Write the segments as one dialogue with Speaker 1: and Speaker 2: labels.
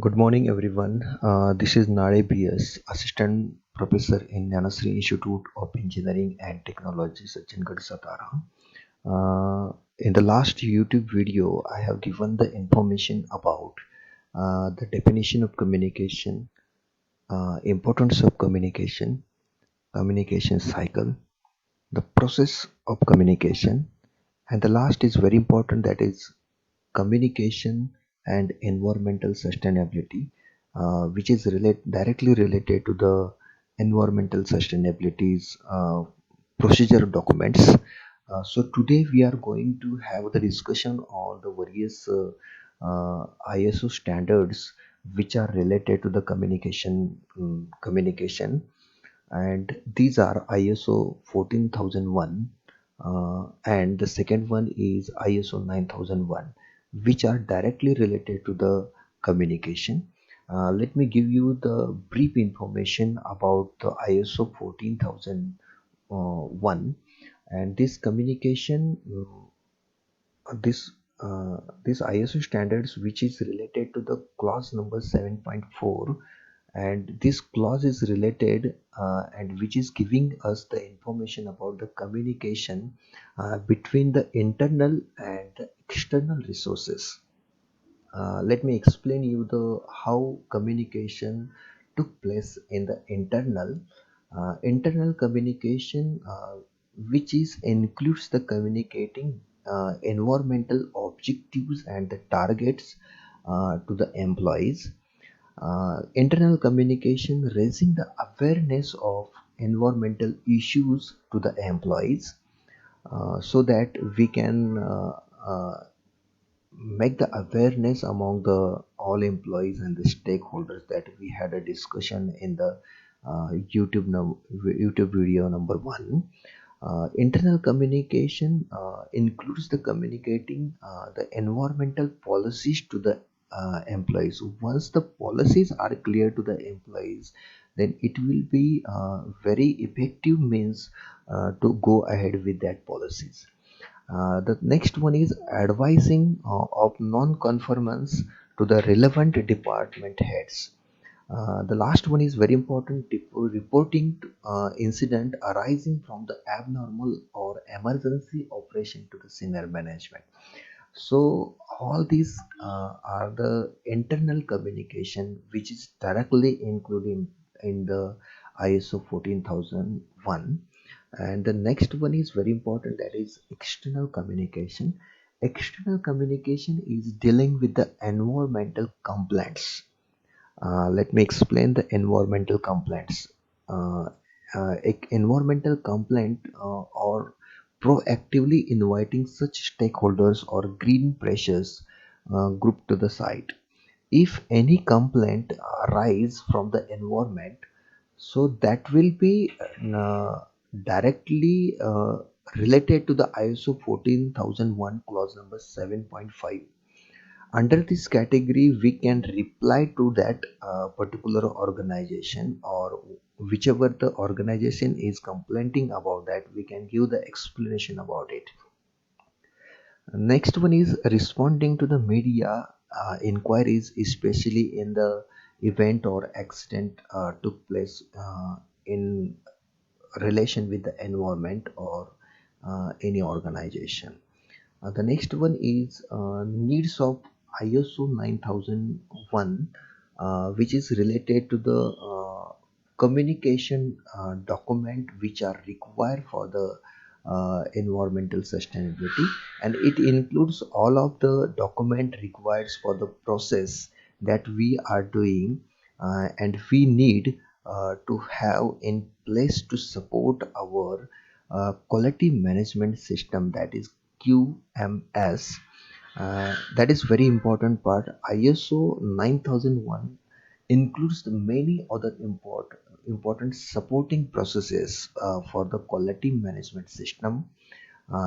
Speaker 1: Good morning, everyone. This is Nare BS, Assistant Professor in Nyanasri Institute of Engineering and Technology, Sachingarh, Satara. In the last YouTube video, I have given the information about the definition of communication, importance of communication, communication cycle, the process of communication, and the last is very important, that is communication and environmental sustainability, which is directly related to the environmental sustainability's procedure documents. So today we are going to have the discussion on the various ISO standards which are related to the communication, and these are ISO 14001, and the second one is ISO 9001, which are directly related to the communication. Let me give you the brief information about the ISO 14001. And this communication, this ISO standards, which is related to the clause number 7.4, and this clause is related and which is giving us the information about the communication between the internal and the external resources. Let me explain you the how communication took place in the internal communication, which is includes the communicating environmental objectives and the targets to the employees. Internal communication raising the awareness of environmental issues to the employees, so that we can make the awareness among the all employees and the stakeholders, that we had a discussion in the YouTube video number one. Internal communication includes the communicating the environmental policies to the employees. Once the policies are clear to the employees, then it will be very effective means to go ahead with that policies. The next one is advising of non-conformance to the relevant department heads. The last one is very important, reporting incident arising from the abnormal or emergency operation to the senior management. So all these are the internal communication which is directly included in the ISO 14001. And the next one is very important, that is external communication. External communication is dealing with the environmental complaints. Let me explain the environmental complaints. Uh, Environmental complaint or proactively inviting such stakeholders or green pressures group to the site. If any complaint arise from the environment, so that will be directly related to the ISO 14001 clause number 7.5. Under this category, we can reply to that particular organization, or whichever the organization is complaining about, that we can give the explanation about it. Next one is responding to the media inquiries, especially in the event or accident took place in relation with the environment or any organization. The next one is needs of ISO 9001, which is related to the communication document which are required for the environmental sustainability, and it includes all of the document required for the process that we are doing, and we need to have in place to support our quality management system, that is QMS. That is very important part. ISO 9001 includes the many other important supporting processes for the quality management system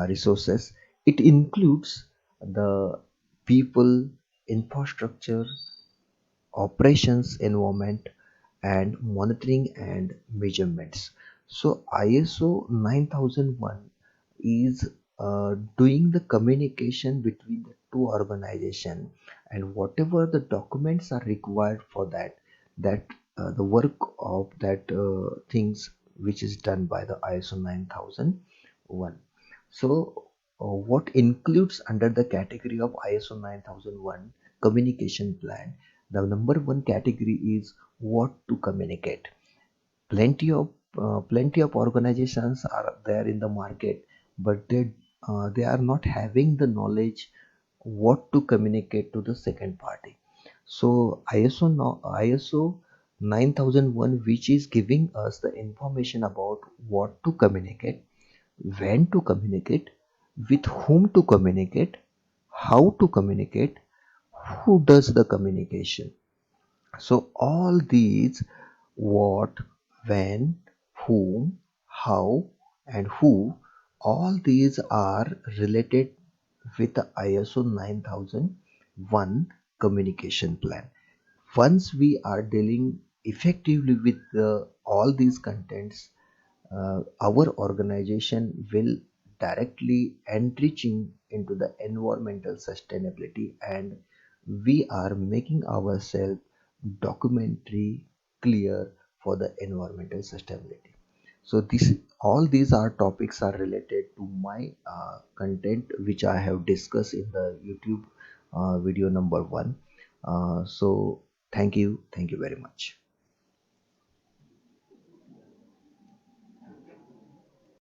Speaker 1: resources. It includes the people, infrastructure, operations environment, and monitoring and measurements. So ISO 9001 is doing the communication between the to organization, and whatever the documents are required for that the work of that things which is done by the ISO 9001. So what includes under the category of ISO 9001 communication plan? The number one category is what to communicate. Plenty of organizations are there in the market, but they are not having the knowledge what to communicate to the second party. So ISO 9001, which is giving us the information about what to communicate, when to communicate, with whom to communicate, how to communicate, who does the communication. So all these, what, when, whom, how, and who, all these are related with the ISO 9001 communication plan. Once we are dealing effectively with all these contents, our organization will directly enriching into the environmental sustainability, and we are making ourselves documentary clear for the environmental sustainability. So this all these are topics are related to my content which I have discussed in the YouTube video number one. So thank you very much.